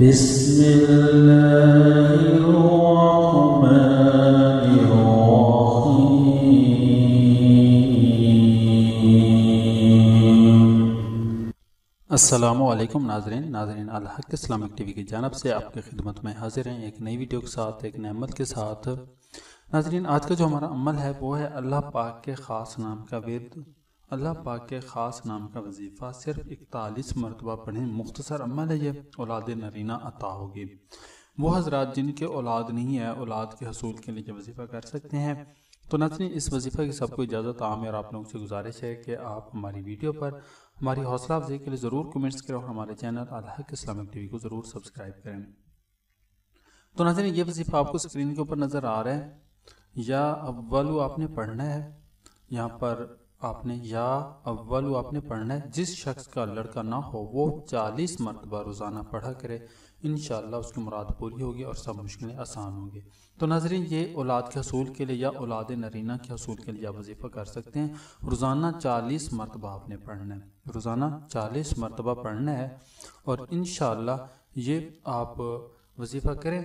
بسم اللہ الرحمن الرحیم۔ السلام علیکم ناظرین الحق اسلامک ٹی وی کی جانب سے آپ کی خدمت میں حاضر ہیں ایک نئی ویڈیو کے ساتھ، ایک نئے عمل کے ساتھ۔ ناظرین، آج کا جو ہمارا عمل ہے وہ ہے اللہ پاک کے خاص نام کا ورد، اللہ پاک کے خاص نام کا وظیفہ صرف 41 مرتبہ پڑھیں۔ مختصر عمل ہے یہ، اولاد نرینہ عطا ہوگی۔ وہ حضرات جن کے اولاد نہیں ہے، اولاد کے حصول کے لیے وظیفہ کر سکتے ہیں۔ تو ناظرین، اس وظیفہ کی سب کو اجازت عام ہے اور آپ لوگوں سے گزارش ہے کہ آپ ہماری ویڈیو پر ہماری حوصلہ افزائی کے لیے ضرور کمنٹس کریں اور ہمارے چینل الحق اسلامک ٹی وی کو ضرور سبسکرائب کریں۔ تو ناظرین، یہ وظیفہ آپ کو اسکرین کے اوپر نظر آ رہا ہے۔ یا اولو آپ نے پڑھنا ہے، یہاں پر آپ نے یا اولو آپ نے پڑھنا ہے۔ جس شخص کا لڑکا نہ ہو وہ 40 مرتبہ روزانہ پڑھا کرے، انشاءاللہ اس کی مراد پوری ہوگی اور سب مشکلیں آسان ہوں گی۔ تو ناظرین، یہ اولاد کے حصول کے لیے یا اولاد نرینہ کے حصول کے لیے آپ وظیفہ کر سکتے ہیں۔ روزانہ 40 مرتبہ آپ نے پڑھنا ہے، روزانہ 40 مرتبہ پڑھنا ہے، اور انشاءاللہ یہ آپ وظیفہ کریں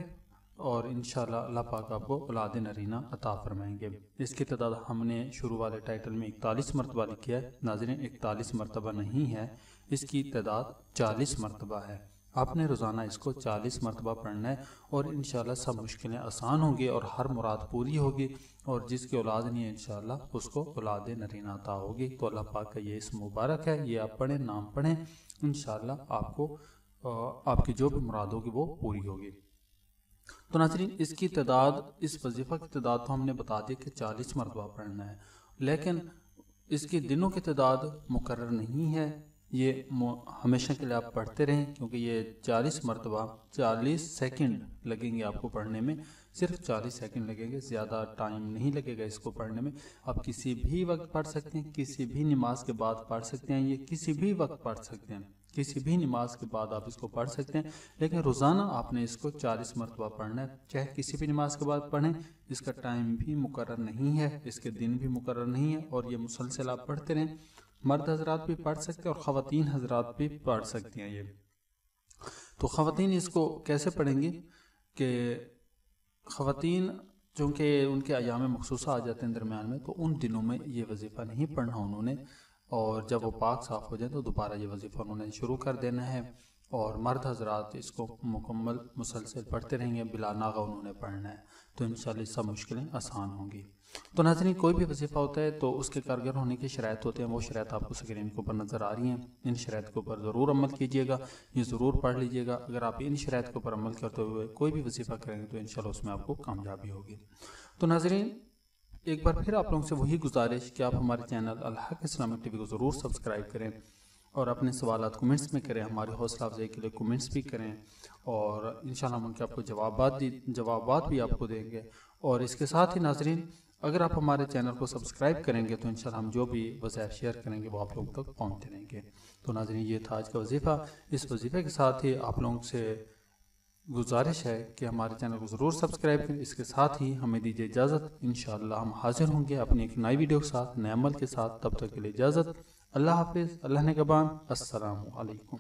اور انشاءاللہ اللہ پاک آپ کو اولاد نرینہ عطا فرمائیں گے۔ اس کی تعداد ہم نے شروع والے ٹائٹل میں 41 مرتبہ لکھی ہے۔ ناظرین، 41 مرتبہ نہیں ہے، اس کی تعداد 40 مرتبہ ہے۔ آپ نے روزانہ اس کو 40 مرتبہ پڑھنا ہے اور انشاءاللہ سب مشکلیں آسان ہوں گی اور ہر مراد پوری ہوگی، اور جس کی اولاد نہیں ہے انشاءاللہ اس کو اولاد نرینہ عطا ہوگی۔ تو اللہ پاک کا یہ اسم مبارک ہے، یہ آپ پڑھیں، نام پڑھیں، انشاءاللہ آپ کو آپ کی جو بھی مراد ہوگی وہ پوری ہوگی۔ تو ناظرین، اس کی تعداد، اس وظیفہ کی تعداد تو ہم نے بتا دی کہ 40 مرتبہ پڑھنا ہے، لیکن اس کی دنوں کی تعداد مقرر نہیں ہے۔ یہ ہمیشہ کے لیے آپ پڑھتے رہیں، کیونکہ یہ 40 مرتبہ 40 سیکنڈ لگیں گے آپ کو پڑھنے میں، صرف 40 سیکنڈ لگیں گے، زیادہ ٹائم نہیں لگے گا اس کو پڑھنے میں۔ آپ کسی بھی وقت پڑھ سکتے ہیں، کسی بھی نماز کے بعد پڑھ سکتے ہیں، یہ کسی بھی وقت پڑھ سکتے ہیں، کسی بھی نماز کے بعد آپ اس کو پڑھ سکتے ہیں، لیکن روزانہ آپ نے اس کو 40 مرتبہ پڑھنا ہے۔ چاہے کسی بھی نماز کے بعد پڑھیں، اس کا ٹائم بھی مقرر نہیں ہے، اس کے دن بھی مقرر نہیں ہے، اور یہ مسلسل آپ پڑھتے رہیں۔ مرد حضرات بھی پڑھ سکتے ہیں اور خواتین حضرات بھی پڑھ سکتی ہیں۔ یہ تو خواتین اس کو کیسے پڑھیں گی کہ خواتین چونکہ ان کے ایام مخصوصہ آ جاتے ہیں درمیان میں، تو ان دنوں میں یہ وظیفہ نہیں پڑھنا انہوں نے، اور جب وہ پاک صاف ہو جائیں تو دوبارہ یہ وظیفہ انہوں نے شروع کر دینا ہے، اور مرد حضرات اس کو مکمل مسلسل پڑھتے رہیں گے، بلا ناغہ انہوں نے پڑھنا ہے، تو انشاءاللہ سب مشکلیں آسان ہوں گی۔ تو ناظرین، کوئی بھی وظیفہ ہوتا ہے تو اس کے کارگر ہونے کی شرائط ہوتے ہیں، وہ شرائط آپ کو اسکرین کے اوپر نظر آ رہی ہیں۔ ان شرائط کے اوپر ضرور عمل کیجیے گا، یہ ضرور پڑھ لیجیے گا۔ اگر آپ ان شرائط کے اوپر عمل کرتے ہوئے کوئی بھی وظیفہ کریں گے تو انشاءاللہ اس میں آپ کو کامیابی ہوگی۔ تو ناظرین، ایک بار پھر آپ لوگوں سے وہی گزارش کہ آپ ہمارے چینل الحق اسلامک ٹی وی کو ضرور سبسکرائب کریں اور اپنے سوالات کمنٹس میں کریں، ہماری حوصلہ افزائی کے لیے کمنٹس بھی کریں، اور انشاءاللہ ہم ان کے آپ کو جوابات بھی آپ کو دیں گے۔ اور اس کے ساتھ ہی ناظرین، اگر آپ ہمارے چینل کو سبسکرائب کریں گے تو انشاءاللہ ہم جو بھی وظائف شیئر کریں گے وہ آپ لوگوں تک پہنچتے رہیں گے۔ تو ناظرین، یہ تھا آج کا وظیفہ۔ اس وظیفے کے ساتھ ہی آپ لوگوں سے گزارش ہے کہ ہمارے چینل کو ضرور سبسکرائب کریں۔ اس کے ساتھ ہی ہمیں دیجیے اجازت، انشاءاللہ ہم حاضر ہوں گے اپنی ایک نئی ویڈیو کے ساتھ، نئے عمل کے ساتھ۔ تب تک کے لیے اجازت، اللہ حافظ، اللہ نگہبان، السلام علیکم۔